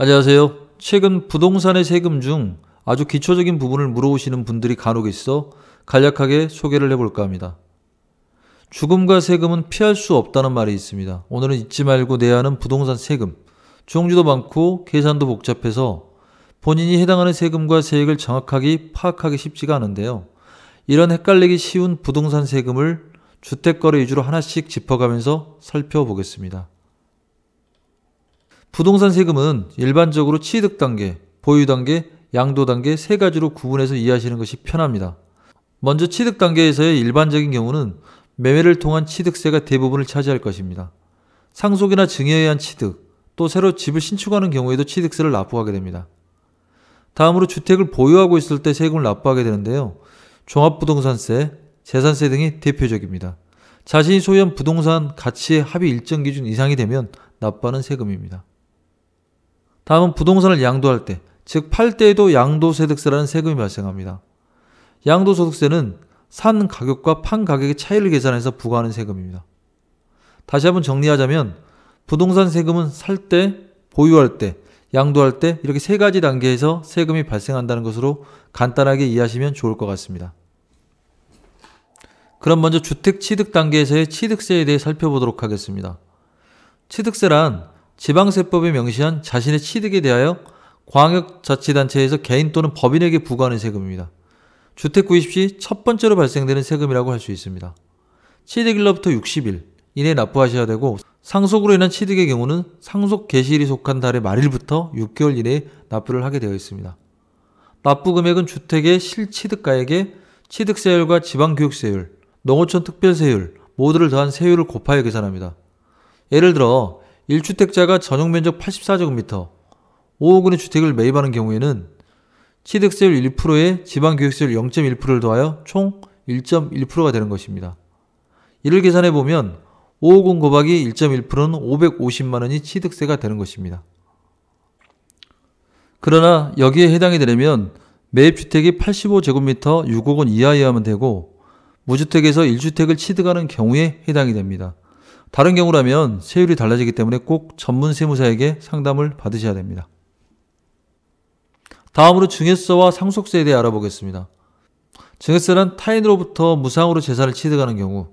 안녕하세요. 최근 부동산의 세금 중 아주 기초적인 부분을 물어보시는 분들이 간혹 있어 간략하게 소개를 해볼까 합니다. 죽음과 세금은 피할 수 없다는 말이 있습니다. 오늘은 잊지 말고 내야 하는 부동산 세금. 종류도 많고 계산도 복잡해서 본인이 해당하는 세금과 세액을 정확하게 파악하기 쉽지가 않은데요. 이런 헷갈리기 쉬운 부동산 세금을 주택거래 위주로 하나씩 짚어가면서 살펴보겠습니다. 부동산 세금은 일반적으로 취득단계, 보유단계, 양도단계 세 가지로 구분해서 이해하시는 것이 편합니다. 먼저 취득단계에서의 일반적인 경우는 매매를 통한 취득세가 대부분을 차지할 것입니다. 상속이나 증여에 의한 취득, 또 새로 집을 신축하는 경우에도 취득세를 납부하게 됩니다. 다음으로 주택을 보유하고 있을 때 세금을 납부하게 되는데요. 종합부동산세, 재산세 등이 대표적입니다. 자신이 소유한 부동산 가치의 합이 일정 기준 이상이 되면 납부하는 세금입니다. 다음은 부동산을 양도할 때, 즉 팔 때에도 양도소득세라는 세금이 발생합니다. 양도소득세는 산 가격과 판 가격의 차이를 계산해서 부과하는 세금입니다. 다시 한번 정리하자면 부동산 세금은 살 때, 보유할 때, 양도할 때 이렇게 세 가지 단계에서 세금이 발생한다는 것으로 간단하게 이해하시면 좋을 것 같습니다. 그럼 먼저 주택 취득 단계에서의 취득세에 대해 살펴보도록 하겠습니다. 취득세란 지방세법에 명시한 자신의 취득에 대하여 광역자치단체에서 개인 또는 법인에게 부과하는 세금입니다. 주택 구입 시 첫 번째로 발생되는 세금이라고 할 수 있습니다. 취득일로부터 60일 이내에 납부하셔야 되고, 상속으로 인한 취득의 경우는 상속 개시일이 속한 달의 말일부터 6개월 이내에 납부를 하게 되어 있습니다. 납부 금액은 주택의 실취득가액에 취득세율과 지방교육세율, 농어촌 특별세율 모두를 더한 세율을 곱하여 계산합니다. 예를 들어 1주택자가 전용면적 84제곱미터 5억 원의 주택을 매입하는 경우에는 취득세율 1%에 지방교육세율 0.1%를 더하여 총 1.1%가 되는 것입니다. 이를 계산해보면 5억 원 곱하기 1.1%는 550만 원이 취득세가 되는 것입니다. 그러나 여기에 해당이 되려면 매입주택이 85제곱미터 6억 원 이하여야만 되고, 무주택에서 1주택을 취득하는 경우에 해당이 됩니다. 다른 경우라면 세율이 달라지기 때문에 꼭 전문 세무사에게 상담을 받으셔야 됩니다. 다음으로 증여세와 상속세에 대해 알아보겠습니다. 증여세란 타인으로부터 무상으로 재산을 취득하는 경우,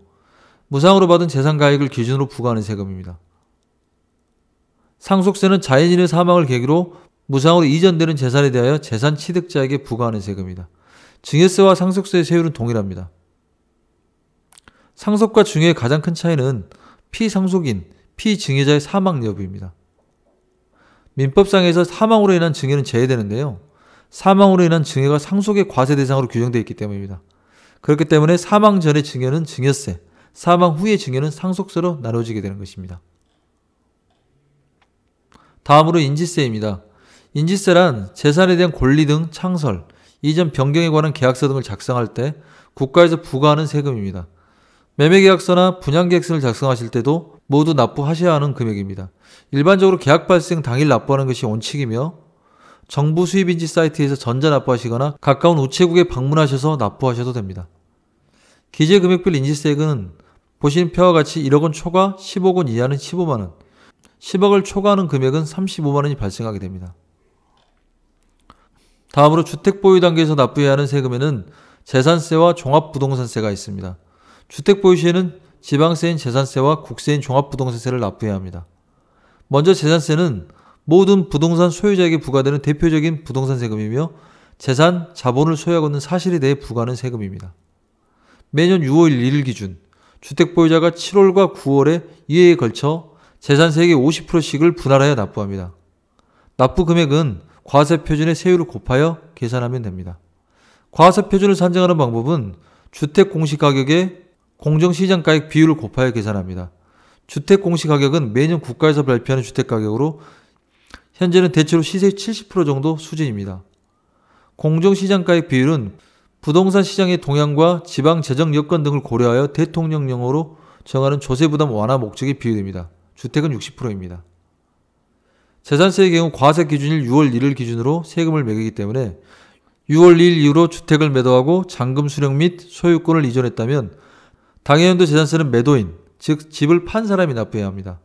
무상으로 받은 재산가액을 기준으로 부과하는 세금입니다. 상속세는 자연인의 사망을 계기로 무상으로 이전되는 재산에 대하여 재산 취득자에게 부과하는 세금입니다. 증여세와 상속세의 세율은 동일합니다. 상속과 증여의 가장 큰 차이는 피상속인, 피증여자의 사망 여부입니다. 민법상에서 사망으로 인한 증여는 제외되는데요. 사망으로 인한 증여가 상속의 과세 대상으로 규정되어 있기 때문입니다. 그렇기 때문에 사망 전의 증여는 증여세, 사망 후의 증여는 상속세로 나눠지게 되는 것입니다. 다음으로 인지세입니다. 인지세란 재산에 대한 권리 등 창설, 이전 변경에 관한 계약서 등을 작성할 때 국가에서 부과하는 세금입니다. 매매계약서나 분양계약서를 작성하실 때도 모두 납부하셔야 하는 금액입니다. 일반적으로 계약 발생 당일 납부하는 것이 원칙이며, 정부 수입인지 사이트에서 전자 납부하시거나 가까운 우체국에 방문하셔서 납부하셔도 됩니다. 기재금액별 인지세액은 보시는 표와 같이 1억 원 초과 10억 원 이하는 15만 원, 10억을 초과하는 금액은 35만 원이 발생하게 됩니다. 다음으로 주택 보유 단계에서 납부해야 하는 세금에는 재산세와 종합부동산세가 있습니다. 주택 보유 시에는 지방세인 재산세와 국세인 종합부동산세를 납부해야 합니다. 먼저 재산세는 모든 부동산 소유자에게 부과되는 대표적인 부동산 세금이며, 재산, 자본을 소유하고 있는 사실에 대해 부과하는 세금입니다. 매년 6월 1일 기준 주택 보유자가 7월과 9월에 2회에 걸쳐 재산세액의 50%씩을 분할하여 납부합니다. 납부 금액은 과세표준의 세율을 곱하여 계산하면 됩니다. 과세표준을 산정하는 방법은 주택 공시가격에 공정시장가액 비율을 곱하여 계산합니다. 주택 공시가격은 매년 국가에서 발표하는 주택가격으로 현재는 대체로 시세의 70% 정도 수준입니다. 공정시장가액 비율은 부동산 시장의 동향과 지방 재정 여건 등을 고려하여 대통령령으로 정하는 조세부담 완화 목적에 비유됩니다. 주택은 60%입니다. 재산세의 경우 과세 기준일 6월 1일 기준으로 세금을 매기기 때문에 6월 2일 이후로 주택을 매도하고 잔금 수령 및 소유권을 이전했다면 당해연도 재산세는 매도인, 즉 집을 판 사람이 납부해야 합니다.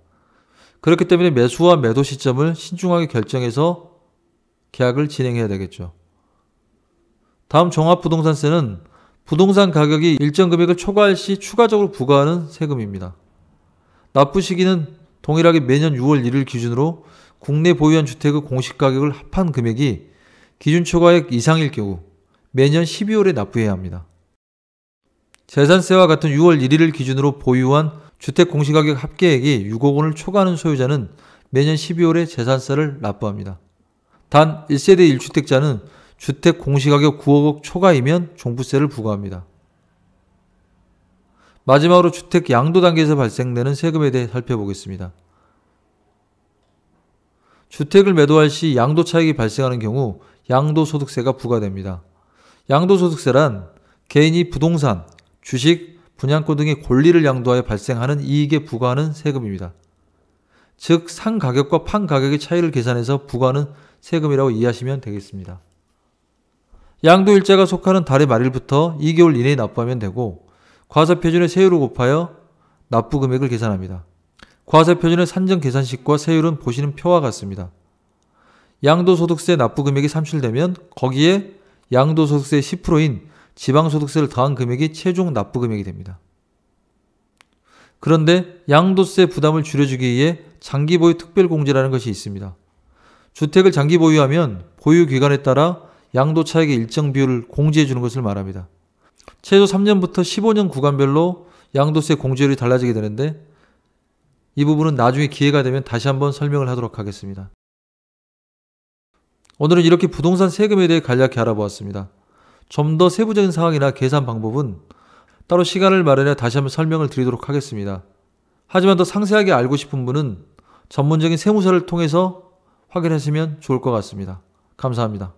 그렇기 때문에 매수와 매도 시점을 신중하게 결정해서 계약을 진행해야 되겠죠. 다음 종합부동산세는 부동산 가격이 일정 금액을 초과할 시 추가적으로 부과하는 세금입니다. 납부 시기는 동일하게 매년 6월 1일 기준으로 국내 보유한 주택의 공시가격을 합한 금액이 기준 초과액 이상일 경우 매년 12월에 납부해야 합니다. 재산세와 같은 6월 1일을 기준으로 보유한 주택 공시가격 합계액이 6억 원을 초과하는 소유자는 매년 12월에 재산세를 납부합니다. 단 1세대 1주택자는 주택 공시가격 9억 원 초과이면 종부세를 부과합니다. 마지막으로 주택 양도 단계에서 발생되는 세금에 대해 살펴보겠습니다. 주택을 매도할 시 양도 차익이 발생하는 경우 양도소득세가 부과됩니다. 양도소득세란 개인이 부동산, 주식, 분양권 등의 권리를 양도하여 발생하는 이익에 부과하는 세금입니다. 즉, 상 가격과 판 가격의 차이를 계산해서 부과하는 세금이라고 이해하시면 되겠습니다. 양도일자가 속하는 달의 말일부터 2개월 이내에 납부하면 되고 과세표준의 세율을 곱하여 납부 금액을 계산합니다. 과세표준의 산정계산식과 세율은 보시는 표와 같습니다. 양도소득세 납부 금액이 산출되면 거기에 양도소득세의 10%인 지방소득세를 더한 금액이 최종 납부 금액이 됩니다. 그런데 양도세 부담을 줄여주기 위해 장기보유 특별공제라는 것이 있습니다. 주택을 장기 보유하면 보유기간에 따라 양도 차익의 일정 비율을 공제해 주는 것을 말합니다. 최소 3년부터 15년 구간별로 양도세 공제율이 달라지게 되는데 이 부분은 나중에 기회가 되면 다시 한번 설명을 하도록 하겠습니다. 오늘은 이렇게 부동산 세금에 대해 간략히 알아보았습니다. 좀 더 세부적인 사항이나 계산 방법은 따로 시간을 마련해 다시 한번 설명을 드리도록 하겠습니다. 하지만 더 상세하게 알고 싶은 분은 전문적인 세무사를 통해서 확인하시면 좋을 것 같습니다. 감사합니다.